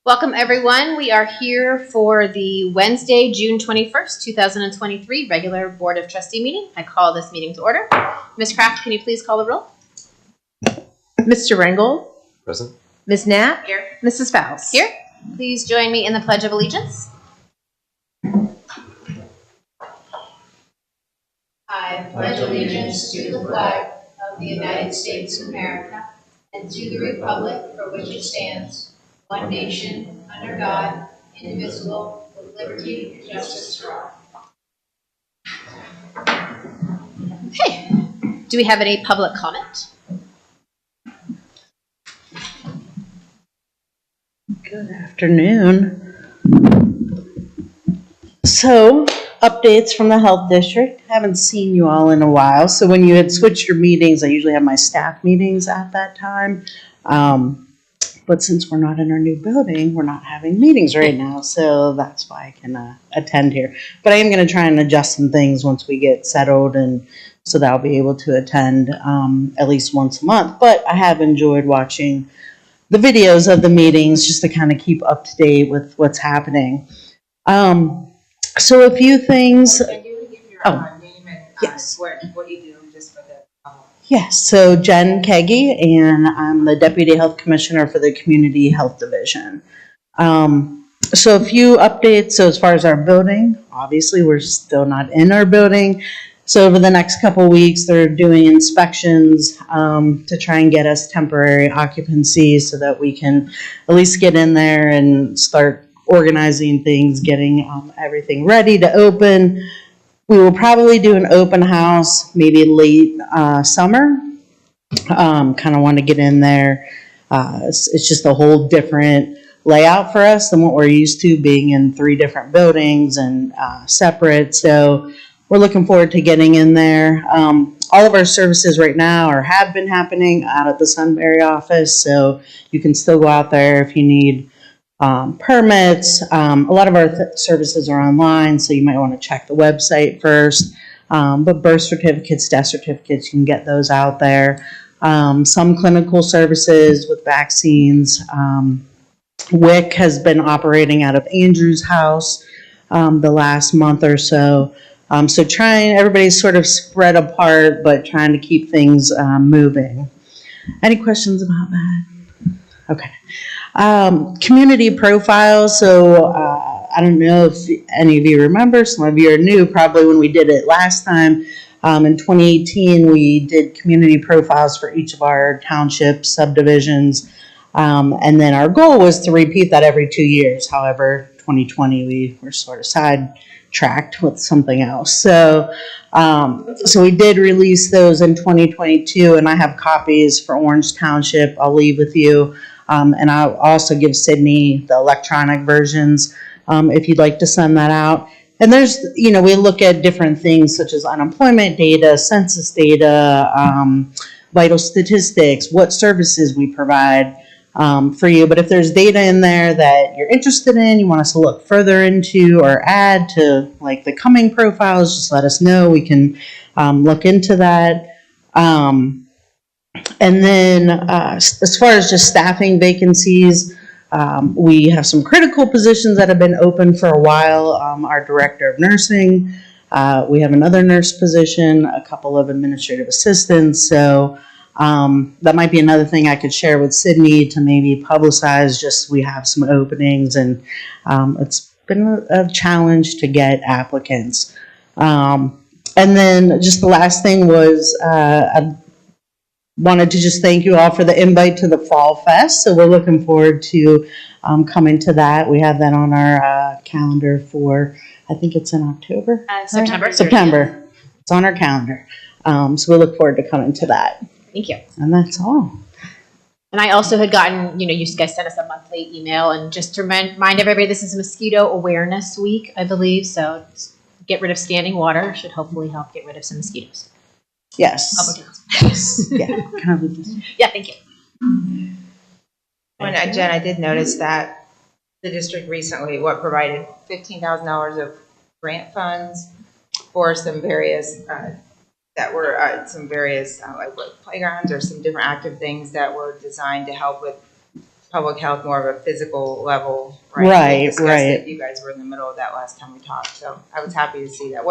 Welcome, everyone. We are here for the Wednesday, June 21st, 2023 regular Board of Trustee meeting. I call this meeting to order. Ms. Kraft, can you please call the roll? Mr. Rengel? Present. Ms. Knapp? Here. Mrs. Faust? Here. Please join me in the Pledge of Allegiance. I pledge allegiance to the flag of the United States of America and to the republic for which it stands, one nation, under God, indivisible, with liberty and justice for all. Okay. Do we have any public comment? Good afternoon. So, updates from the health district. Haven't seen you all in a while. So when you had switched your meetings, I usually have my staff meetings at that time. But since we're not in our new building, we're not having meetings right now. So that's why I can attend here. But I am going to try and adjust some things once we get settled, and so that I'll be able to attend at least once a month. But I have enjoyed watching the videos of the meetings just to kind of keep up to date with what's happening. So a few things. Can you give your name and yes. what you do just for the Yes, so Jen Keggy, and I'm the Deputy Health Commissioner for the Community Health Division. So a few updates. So as far as our building, obviously we're still not in our building. So over the next couple of weeks, they're doing inspections to try and get us temporary occupancy so that we can at least get in there and start organizing things, getting everything ready to open. We will probably do an open house maybe late summer. Kind of want to get in there. It's just a whole different layout for us than what we're used to, being in 3 different buildings and separate. So we're looking forward to getting in there. All of our services right now have been happening out at the Sunbury office, so you can still go out there if you need permits. A lot of our services are online, so you might want to check the website first. But birth certificates, death certificates, you can get those out there. Some clinical services with vaccines. WIC has been operating out of Andrew's house the last month or so. So everybody's sort of spread apart, but trying to keep things moving. Any questions about that? Okay. Community profiles. So I don't know if any of you remember, some of you are new probably when we did it last time. In 2018, we did community profiles for each of our township subdivisions. And then our goal was to repeat that every 2 years. However, 2020, we were sort of sidetracked with something else. So we did release those in 2022, and I have copies for Orange Township I'll leave with you. And I'll also give Sydney the electronic versions if you'd like to send that out. And there's, we look at different things such as unemployment data, census data, vital statistics, what services we provide for you. But if there's data in there that you're interested in, you want us to look further into or add to like the coming profiles, just let us know. We can look into that. And then as far as just staffing vacancies, we have some critical positions that have been open for a while. Our director of nursing, we have another nurse position, a couple of administrative assistants. So that might be another thing I could share with Sydney to maybe publicize. Just we have some openings, and it's been a challenge to get applicants. And then just the last thing was I wanted to just thank you all for the invite to the Fall Fest. So we're looking forward to coming to that. We have that on our calendar for, I think it's in October? September. September. It's on our calendar. So we look forward to coming to that. Thank you. And that's all. And I also had gotten, you guys sent us a monthly email, and just to remind everybody, this is Mosquito Awareness Week, I believe. So get rid of standing water should hopefully help get rid of some mosquitoes. Yes. Public health. Yeah. Can I leave this? Yeah, thank you. Jen, I did notice that the district recently provided $15,000 of grant funds for some various that were some various like playgrounds or some different active things that were designed to help with public health, more of a physical level. Right, We discussed right. it. You guys were in the middle of that last time we talked, so I was happy to see that.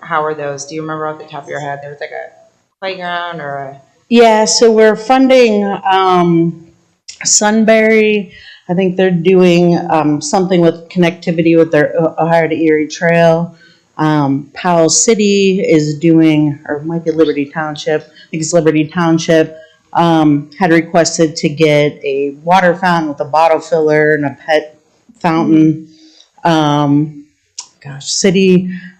How are those? Do you remember off the top of your head? There was like a playground or a. Yeah, so we're funding Sunbury. I think they're doing something with connectivity with their Ohio to Erie Trail. Powell City is doing, or it might be Liberty Township. I think it's Liberty Township. Had requested to get a water fountain with a bottle filler and a pet fountain.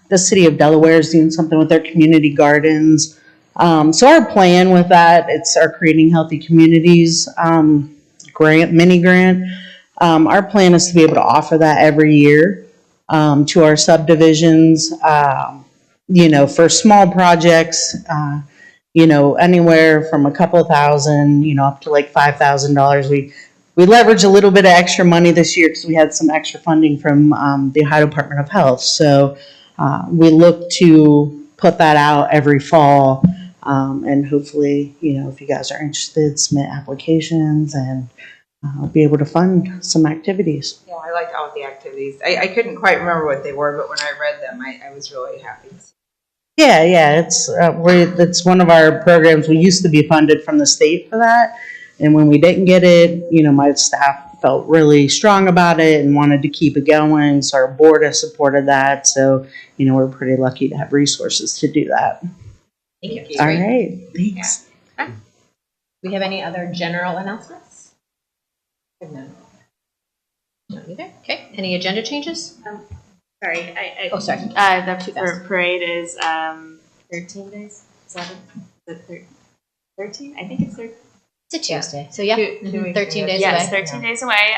The city of Delaware is doing something with their community gardens. So our plan with that, it's our Creating Healthy Communities mini grant. Our plan is to be able to offer that every year to our subdivisions, for small projects, anywhere from a couple thousand, up to like $5,000. We leveraged a little bit of extra money this year because we had some extra funding from the Ohio Department of Health. So we look to put that out every fall. And hopefully, if you guys are interested, submit applications and be able to fund some activities. Yeah, I liked all of the activities. I couldn't quite remember what they were, but when I read them, I was really happy. Yeah, it's one of our programs. We used to be funded from the state for that, and when we didn't get it, my staff felt really strong about it and wanted to keep it going. So our board has supported that. So we're pretty lucky to have resources to do that. Thank you. All right, thanks. Do we have any other general announcements? No. Not either. Okay. Any agenda changes? Sorry, Oh, sorry. The parade is 13 days. 13? I think it's 13. It's a Tuesday. So yeah, 13 days Yes, away. 13 days away.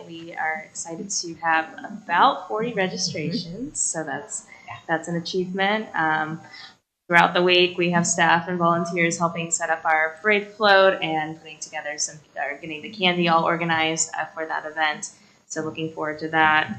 We are excited to have about 40 registrations, so that's an achievement. Throughout the week, we have staff and volunteers helping set up our parade float and putting together getting the candy all organized for that event. So looking forward to that.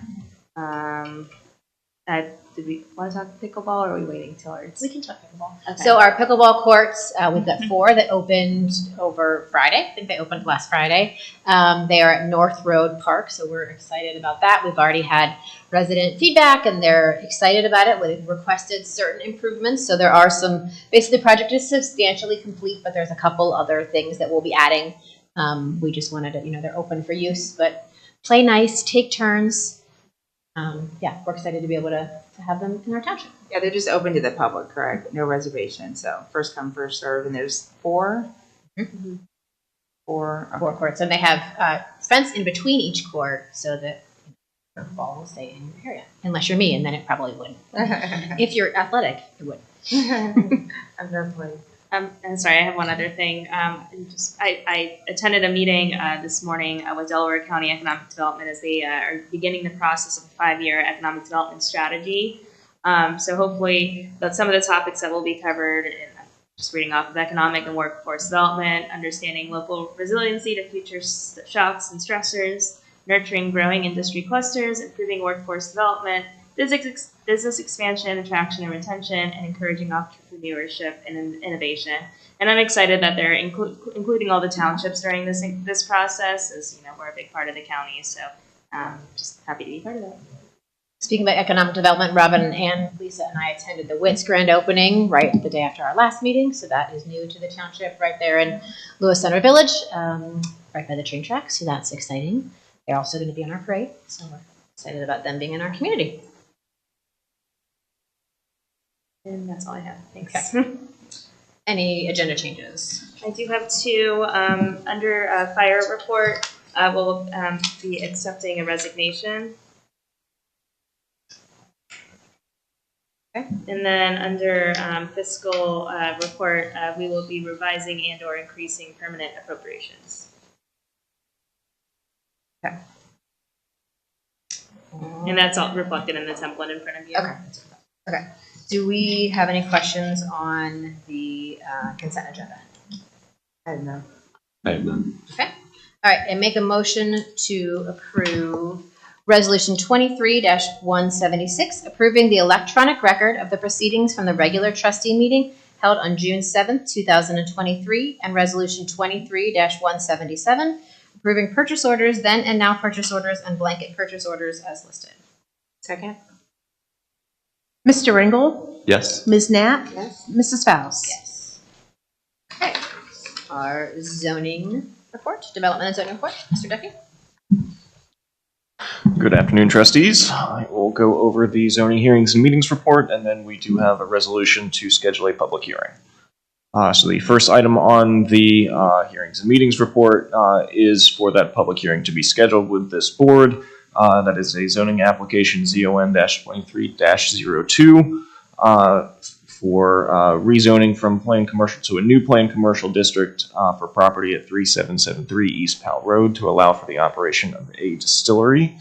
Did we want to talk pickleball, or are we waiting till We can talk pickleball. Okay. So our pickleball courts, we've got 4 that opened over Friday. I think they opened last Friday. They are at North Road Park, so we're excited about that. We've already had resident feedback, and they're excited about it. We've requested certain improvements, so there are basically the project is substantially complete, but there's a couple other things that we'll be adding. We just wanted to, they're open for use, but play nice, take turns. We're excited to be able to have them in our township. Yeah, they're just open to the public, correct? No reservation. So first come, first serve, and there's 4. Mm-hmm. 4 courts, and they have fence in between each court so that the ball will stay in your area. Unless you're me, and then it probably wouldn't. If you're athletic, it would. I've never played. And sorry, I have one other thing. I attended a meeting this morning with Delaware County Economic Development as they are beginning the process of a 5-year economic development strategy. So hopefully, some of the topics that will be covered, and just reading off of economic and workforce development, understanding local resiliency to future shocks and stressors, nurturing growing industry clusters, improving workforce development, business expansion, attraction and retention, and encouraging entrepreneurship and innovation. And I'm excited that they're including all the townships during this process, as we're a big part of the county. So just happy to be part of that. Speaking about economic development, Robin and Lisa and I attended the WITS grand opening right the day after our last meeting. So that is new to the township right there in Lewis Center Village, right by the train tracks. So that's exciting. They're also going to be on our parade. So we're excited about them being in our community. And that's all I have. Thanks. Okay. Any agenda changes? I do have 2 under fire report. We'll be accepting a resignation. Okay. And then under fiscal report, we will be revising and/or increasing permanent appropriations. Okay. And that's all reflected in the template in front of you. Okay. Do we have any questions on the consent agenda? I don't know. I have none. Okay. All right. And make a motion to approve Resolution 23-176, approving the electronic record of the proceedings from the regular trustee meeting held on June 7th, 2023, and Resolution 23-177, approving purchase orders, then and now purchase orders, and blanket purchase orders as listed. Second? Mr. Ringgold? Yes. Ms. Knapp? Yes. Mrs. Faust? Yes. Okay. Our zoning report, development and zoning report, Mr. Duffy. Good afternoon, trustees. I will go over the zoning hearings and meetings report, and then we do have a resolution to schedule a public hearing. So the first item on the hearings and meetings report is for that public hearing to be scheduled with this board. That is a zoning application ZON-23-02 for rezoning from plain commercial to a new plain commercial district for property at 3773 East Powell Road to allow for the operation of a distillery.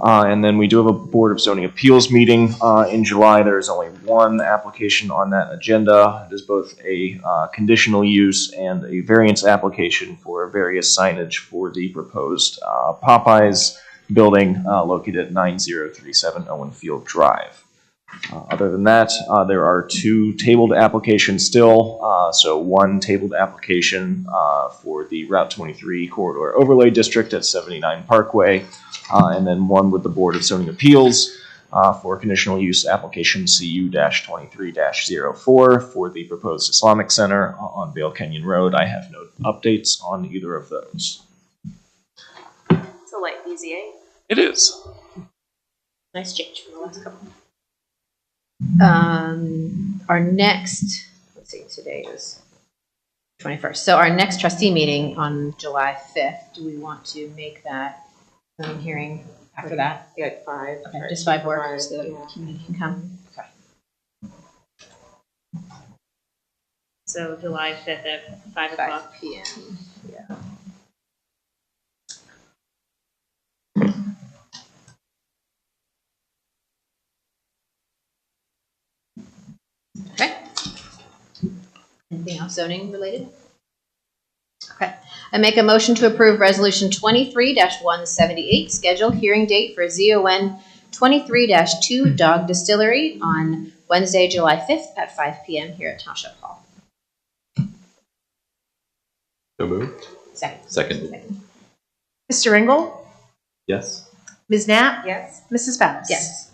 And then we do have a Board of Zoning Appeals meeting in July. There is only one application on that agenda. It is both a conditional use and a variance application for various signage for the proposed Popeyes building located at 9037 Owen Field Drive. Other than that, there are two tabled applications still. So one tabled application for the Route 23 Corridor Overlay District at 79 Parkway, and then one with the Board of Zoning Appeals for conditional use application CU-23-04 for the proposed Islamic Center on Vail Canyon Road. I have no updates on either of those. It's a light BZA. It is. Nice change from the last couple. Our next, let's see, today is 21st. So our next trustee meeting on July 5th, do we want to make that hearing after that? Yeah, at 5. Okay, just 5 work, Five, so that the yeah. community can come. Okay. So July 5th at 5 o'clock. 5 p.m. Yeah. Okay. Anything else zoning related? Okay. I make a motion to approve Resolution 23-178, schedule hearing date for ZON 23-2 Dog Distillery on Wednesday, July 5th at 5 p.m. here at Township Hall. So moved. Second. Mr. Ringgold? Yes. Ms. Knapp? Yes. Mrs. Faust? Yes.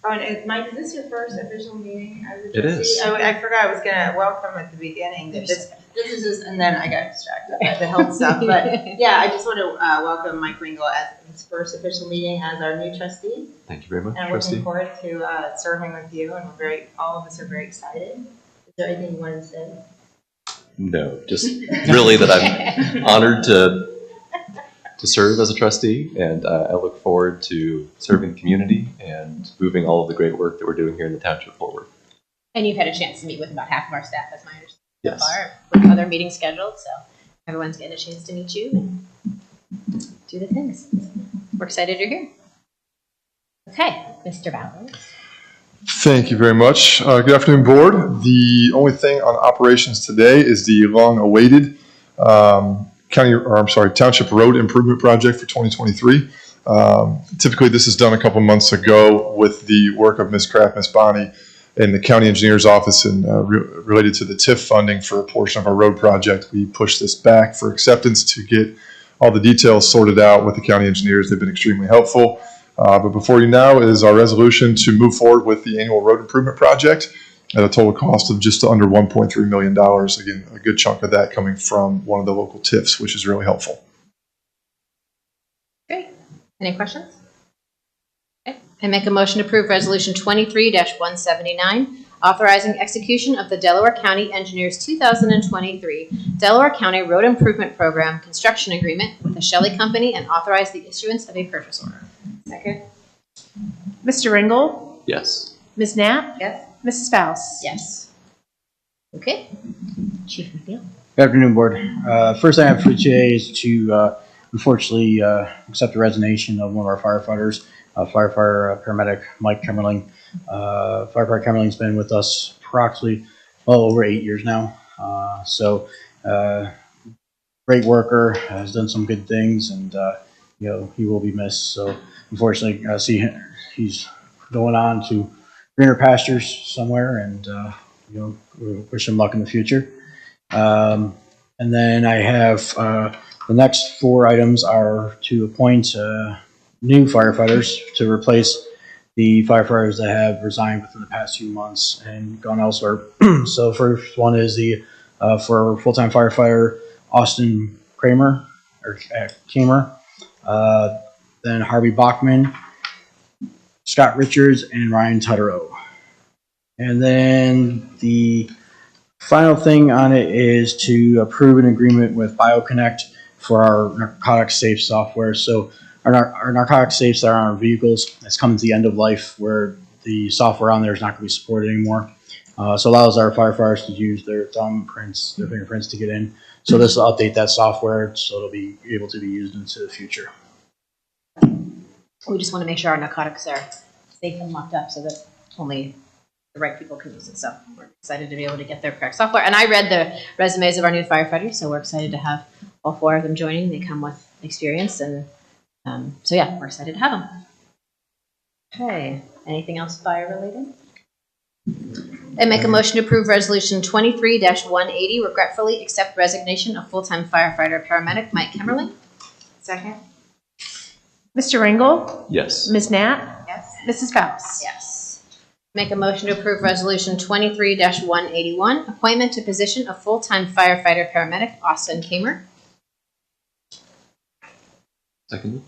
Oh, and Mike, is this your first official meeting as a It trustee? is. Oh, I forgot I was gonna welcome at the beginning. That this is, and then I got distracted by the health stuff. But yeah, I just want to welcome Mike Ringel as his first official meeting as our new trustee. Thank you very much, And looking forward to serving with you. And all of us are very excited. Is there anything you wanted to say? No, just really that I'm honored to serve as a trustee, and I look forward to serving the community and moving all of the great work that we're doing here in the township forward. And you've had a chance to meet with about half of our staff, that's my understanding Yes. so far, with other meetings scheduled, so everyone's getting a chance to meet you and do the things. We're excited you're here. Okay, Mr. Ballard. Thank you very much. Good afternoon, board. The only thing on operations today is the long-awaited Township Road Improvement Project for 2023. Typically, this is done a couple months ago with the work of Ms. Kraft, Ms. Bonnie, and the county engineer's office, and related to the TIF funding for a portion of our road project. We pushed this back for acceptance to get all the details sorted out with the county engineers. They've been extremely helpful. But before you now is our resolution to move forward with the annual road improvement project at a total cost of just under $1.3 million. Again, a good chunk of that coming from one of the local TIFs, which is really helpful. Great. Any questions? Okay. I make a motion to approve Resolution 23-179, authorizing execution of the Delaware County Engineers 2023 Delaware County Road Improvement Program construction agreement with the Shelley Company and authorize the issuance of a purchase order. Second. Mr. Ringgold? Yes. Ms. Knapp? Yes. Mrs. Faust? Yes. Okay. Chief McNeil. Good afternoon, Board. First thing I have for you today is to unfortunately accept the resignation of one of our firefighters, firefighter paramedic Mike Kemmerling. Firefighter Kemmerling's been with us approximately well over 8 years now. Great worker, has done some good things, and he will be missed. So unfortunately, I see he's going on to greener pastures somewhere, and we wish him luck in the future. And then I have the next 4 items are to appoint new firefighters to replace the firefighters that have resigned within the past few months and gone elsewhere. So first one is the for full-time firefighter Austin Kramer or Kamer, then Harvey Bachman, Scott Richards, and Ryan Tutterow. And then the final thing on it is to approve an agreement with BioConnect for our narcotic safe software. So our narcotic safes that are on our vehicles, it's coming to the end of life where the software on there is not going to be supported anymore. So it allows our firefighters to use their thumbprints, their fingerprints to get in. So this will update that software so it'll be able to be used into the future. We just want to make sure our narcotics are safe and locked up so that only the right people can use it. So we're excited to be able to get their correct software. And I read the resumes of our new firefighters, so we're excited to have all 4 of them joining. They come with experience, and so yeah, we're excited to have them. Okay, anything else fire related? I make a motion to approve resolution 23-180, regretfully accept resignation of full-time firefighter paramedic Mike Kemmerling. Second? Mr. Ringel? Yes. Ms. Knapp? Yes. Mrs. Faust? Yes. Make a motion to approve resolution 23-181, appointment to position of full-time firefighter paramedic Austin Kamer. Seconded?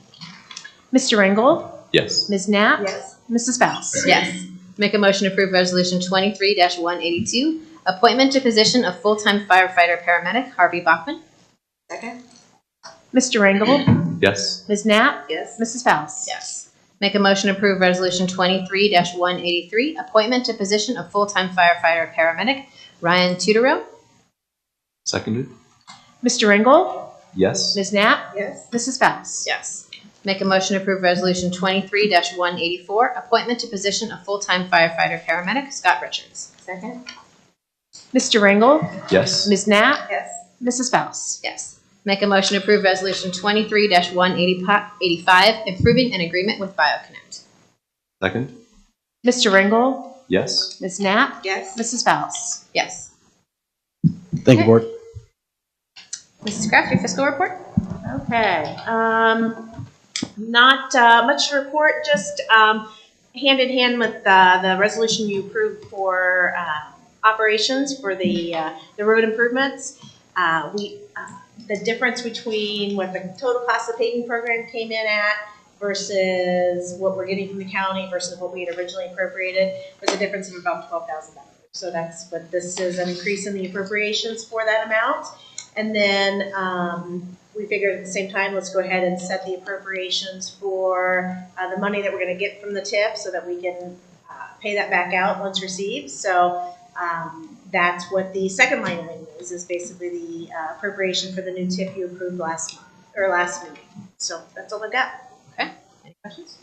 Mr. Ringel? Yes. Ms. Knapp? Yes. Mrs. Faust? Yes. Make a motion to approve resolution 23-182, appointment to position of full-time firefighter paramedic Harvey Bachman. Second? Mr. Ringel? Yes. Ms. Knapp? Yes. Mrs. Faust? Yes. Make a motion to approve resolution 23-183, appointment to position of full-time firefighter paramedic Ryan Tutterow. Seconded? Mr. Ringel? Yes. Ms. Knapp? Yes. Mrs. Faust? Yes. Make a motion to approve resolution 23-184, appointment to position of full-time firefighter paramedic Scott Richards. Second? Mr. Ringel? Yes. Ms. Knapp? Yes. Mrs. Faust? Yes. Make a motion to approve resolution 23-185, approving an agreement with BioConnect. Second? Mr. Ringel? Yes. Ms. Knapp? Yes. Mrs. Faust? Yes. Thank you, Board. Mrs. Kraft, your fiscal report? Okay. Not much to report, just hand in hand with the resolution you approved for operations for the road improvements. The difference between what the total cost of paving program came in at versus what we're getting from the county versus what we had originally appropriated was a difference of about $12,000. So that's what this is, an increase in the appropriations for that amount. And then we figured at the same time, let's go ahead and set the appropriations for the money that we're going to get from the TIF so that we can pay that back out once received. So that's what the second line item is basically the appropriation for the new TIF you approved last meeting. So that's all I got. Okay. Any questions?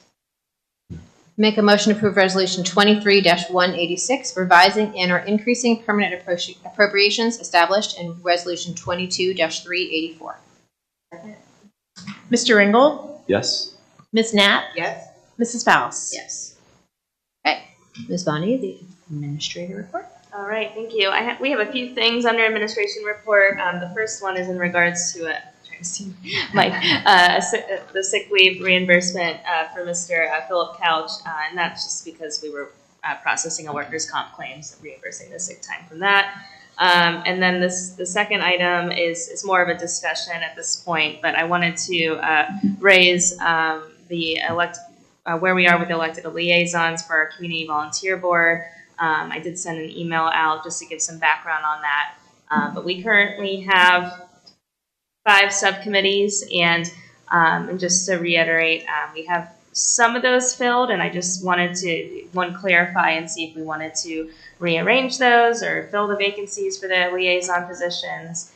Make a motion to approve resolution 23-186, revising and or increasing permanent appropriations established in resolution 22-384. Mr. Ringel? Yes. Ms. Knapp? Yes. Mrs. Faust? Yes. Okay. Ms. Bonnie, the administrator report. All right, thank you. We have a few things under administration report. The first one is in regards to the sick leave reimbursement for Mr. Philip Couch, and that's just because we were processing a workers' comp claim, so reimbursing the sick time from that. And then the second item is more of a discussion at this point, but I wanted to raise where we are with elected liaisons for our community volunteer board. I did send an email out just to give some background on that. But we currently have 5 subcommittees, and just to reiterate, we have some of those filled, and I just wanted to clarify and see if we wanted to rearrange those or fill the vacancies for the liaison positions.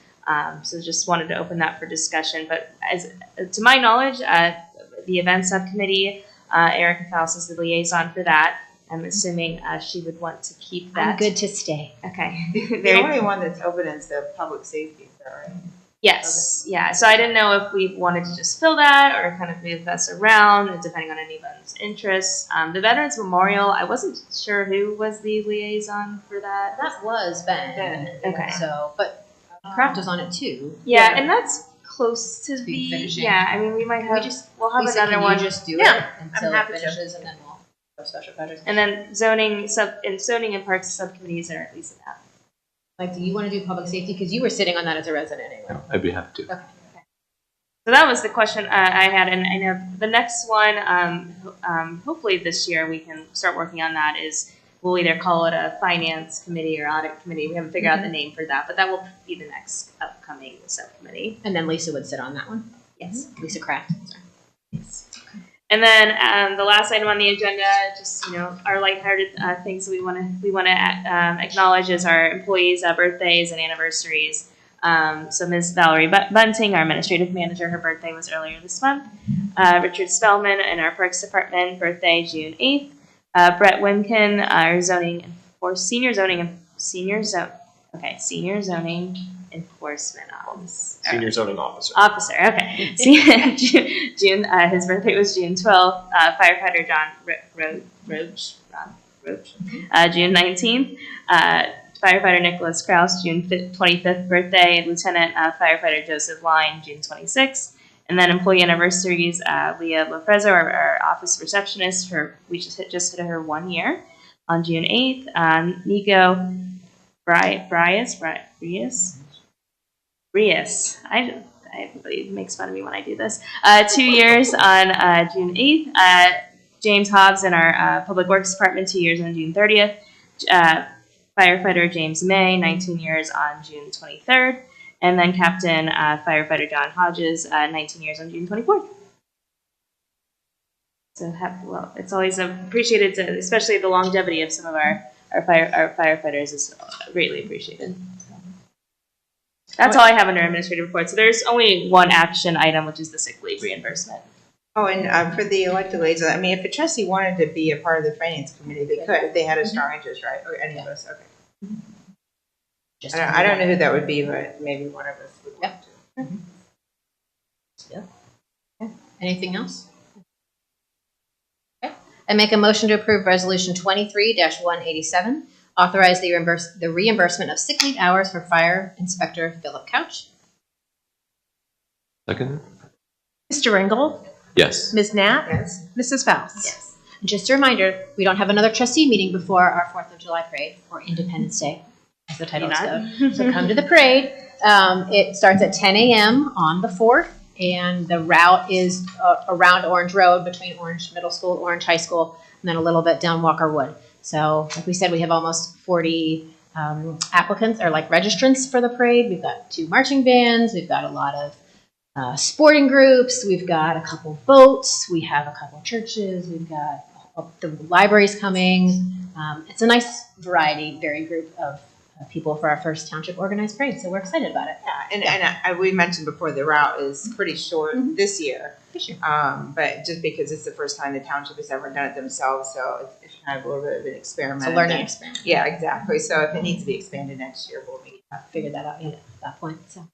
So just wanted to open that for discussion. But as to my knowledge, the event subcommittee, Erica Faust is the liaison for that. I'm assuming she would want to keep that. I'm good to stay. Okay. The only one that's open is the public safety, is that right? Yes, yeah. So I didn't know if we wanted to just fill that or kind of move us around, depending on anyone's interests. The Veterans Memorial, I wasn't sure who was the liaison for that. That was Ben. Okay. So, but Kraft was on it too. Yeah, and that's close to Be the finishing. Yeah, I mean, we might have. We'll have Lisa, another can one. you just do Yeah, it until happy it to. finishes, and then we'll go special projects. And then zoning and parks subcommittees are at least an app. Like, do you want to do public safety? Because you were sitting on that as a resident anyway. I'd be happy to. So that was the question I had, and I know the next one, hopefully this year we can start working on that, is we'll either call it a finance committee or audit committee. We haven't figured out the name for that, but that will be the next upcoming subcommittee. And then Lisa would sit on that one. Yes. Lisa Kraft. And then the last item on the agenda, just our lighthearted things we want to acknowledge is our employees' birthdays and anniversaries. So Ms. Valerie Bunting, our administrative manager, her birthday was earlier this month. Richard Spellman in our Parks Department, birthday June 8th. Brett Wimkin, our senior zoning enforcement officer. Senior zoning officer. Okay. June. His birthday was June 12th. Firefighter John Roach. June 19th. Firefighter Nicholas Kraus, June 25th birthday. Lieutenant Firefighter Joseph Line, June 26th. And then employee anniversaries, Leah Lofrezo, our office receptionist, we just hit her 1 year on June 8th. Nico Brias. Everybody makes fun of me when I do this. 2 years on June 8th. James Hobbs in our Public Works Department, 2 years on June 30th. Firefighter James May, 19 years on June 23rd. And then Captain Firefighter John Hodges, 19 years on June 24th. So, it's always appreciated, especially the longevity of some of our firefighters is greatly appreciated. So. That's all I have under administrative report. So there's only one action item, which is the sick leave reimbursement. Oh, and for the elected liaison, I mean, if a trustee wanted to be a part of the finance committee, they could, if they had a strong interest, right? Or any of us, okay. I don't know who that would be, but maybe one of us would want to. Okay. Anything else? Okay. I make a motion to approve resolution 23-187, authorize the reimbursement of sick leave hours for Fire Inspector Philip Couch. Second? Mr. Ringgold? Yes. Ms. Knapp? Yes. Mrs. Faust? Yes. Just a reminder, we don't have another trustee meeting before our 4th of July parade, or Independence Day, as the titles go. So come to the parade. It starts at 10 a.m. on the 4th, and the route is around Orange Road between Orange Middle School, Orange High School, and then a little bit down Walker Wood. So, like we said, we have almost 40 applicants, or like registrants for the parade. We've got 2 marching bands. We've got a lot of sporting groups. We've got a couple boats. We have a couple churches. We've got the libraries coming. It's a nice varied group of people for our first township organized parade. So we're excited about it. Yeah, and we mentioned before the route is pretty short this year. But just because it's the first time the township has ever done it themselves, so it's kind of a little bit of an experiment. It's a learning experiment. Yeah, exactly. So if it needs to be expanded next year, we'll figure that out at that point. So.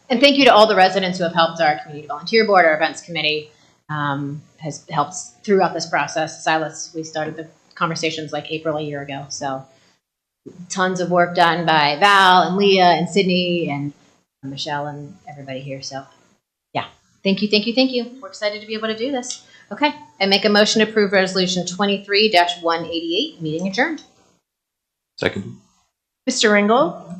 And thank you to all the residents who have helped. Our community volunteer board, our events committee has helped throughout this process. Silas, we started the conversations like April a year ago. So tons of work done by Val and Leah and Sydney and Michelle and everybody here. So yeah, thank you. We're excited to be able to do this. Okay, I make a motion to approve resolution 23-188, meeting adjourned. Second? Mr. Ringgold?